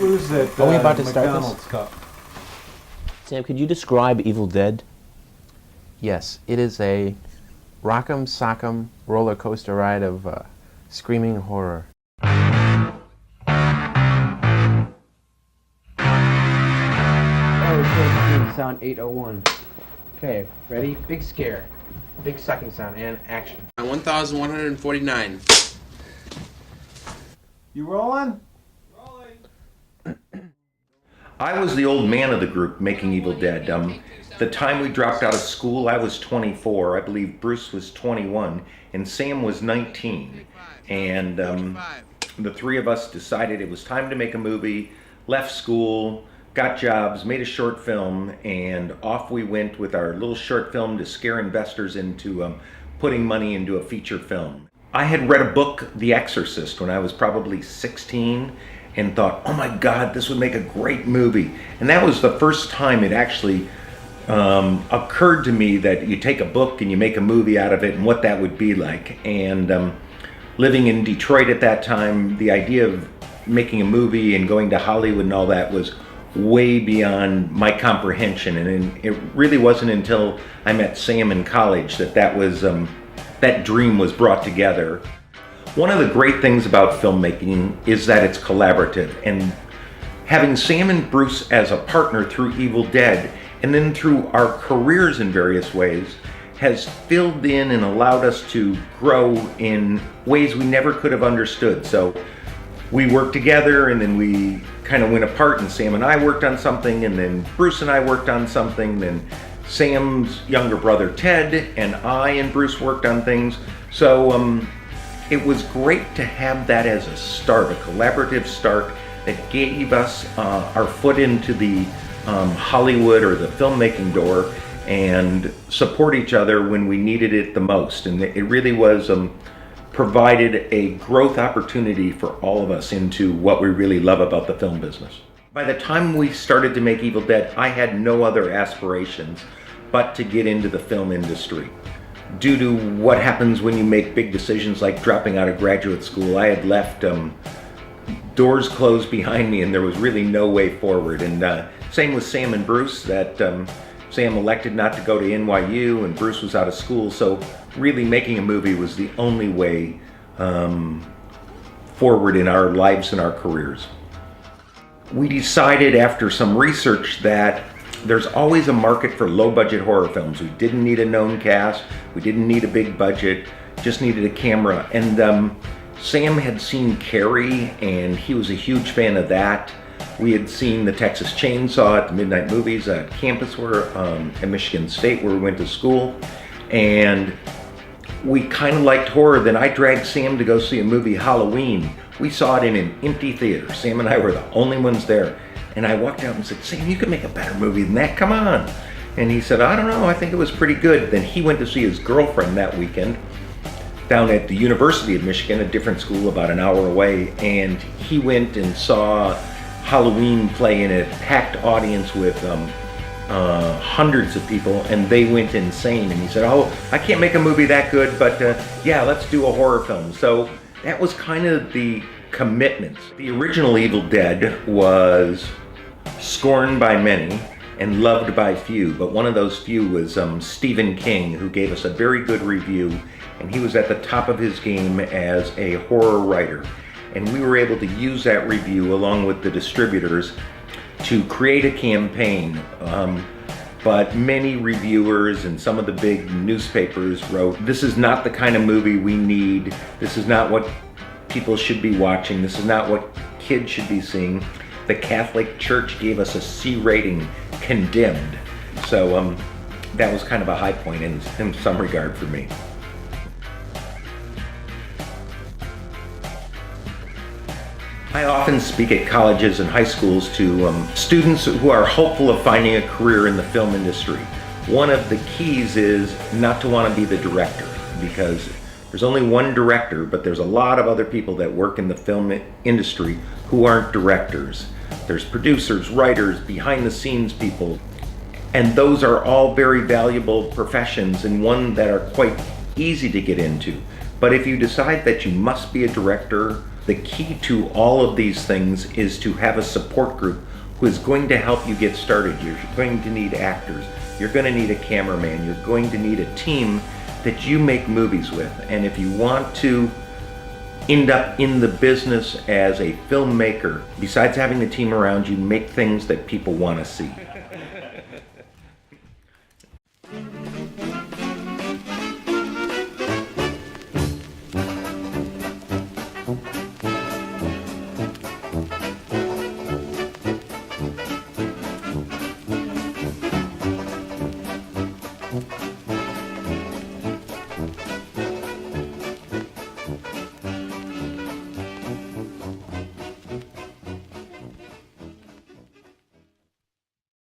Who's that? Are we about to start McDonald's this? cup. Sam, could you describe Evil Dead? Yes, it is a rock'em sock'em roller coaster ride of screaming horror. Oh, sound 801. Okay, ready? Big scare. Big sucking sound and action. 1,149. You rolling? I was the old man of the group making Evil Dead. The time we dropped out of school, I was 24. I believe Bruce was 21, and Sam was 19. And the three of us decided it was time to make a movie, left school, got jobs, made a short film, and off we went with our little short film to scare investors into putting money into a feature film. I had read a book, The Exorcist, when I was probably 16, and thought, oh my God, this would make a great movie. And that was the first time it actually occurred to me that you take a book and you make a movie out of it and what that would be like. And living in Detroit at that time, the idea of making a movie and going to Hollywood and all that was way beyond my comprehension. And it really wasn't until I met Sam in college that that dream was brought together. One of the great things about filmmaking is that it's collaborative, and having Sam and Bruce as a partner through Evil Dead and then through our careers in various ways has filled in and allowed us to grow in ways we never could have understood. So we worked together, and then we kind of went apart, and Sam and I worked on something, and then Bruce and I worked on something, then Sam's younger brother Ted and I and Bruce worked on things. So it was great to have that as a start, a collaborative start that gave us our foot into the Hollywood or the filmmaking door and support each other when we needed it the most. And it really was provided a growth opportunity for all of us into what we really love about the film business. By the time we started to make Evil Dead, I had no other aspirations but to get into the film industry. Due to what happens when you make big decisions like dropping out of graduate school, I had left doors closed behind me and there was really no way forward. And same with Sam and Bruce, that Sam elected not to go to NYU and Bruce was out of school, so really making a movie was the only way forward in our lives and our careers. We decided after some research that there's always a market for low-budget horror films. We didn't need a known cast, we didn't need a big budget, just needed a camera. And Sam had seen Carrie, and he was a huge fan of that. We had seen the Texas Chainsaw at the Midnight Movies at campus at Michigan State, where we went to school. And we kind of liked horror. Then I dragged Sam to go see a movie, Halloween. We saw it in an empty theater. Sam and I were the only ones there. And I walked out and said, Sam, you can make a better movie than that, come on. And he said, I don't know, I think it was pretty good. Then he went to see his girlfriend that weekend down at the University of Michigan, a different school about an hour away. And he went and saw Halloween play in a packed audience with hundreds of people, and they went insane. And he said, oh, I can't make a movie that good, but yeah, let's do a horror film. So that was kind of the commitments. The original Evil Dead was scorned by many and loved by few, but one of those few was Stephen King, who gave us a very good review, and he was at the top of his game as a horror writer. And we were able to use that review along with the distributors to create a campaign. But many reviewers and some of the big newspapers wrote, this is not the kind of movie we need, this is not what people should be watching, this is not what kids should be seeing. The Catholic Church gave us a C rating, condemned. So that was kind of a high point in some regard for me. I often speak at colleges and high schools to students who are hopeful of finding a career in the film industry. One of the keys is not to want to be the director, because there's only one director, but there's a lot of other people that work in the film industry who aren't directors. There's producers, writers, behind the scenes people, and those are all very valuable professions and one that are quite easy to get into. But if you decide that you must be a director The key to all of these things is to have a support group who is going to help you get started. You're going to need actors, you're going to need a cameraman, you're going to need a team that you make movies with. And if you want to end up in the business as a filmmaker, besides having the team around you, make things that people want to see.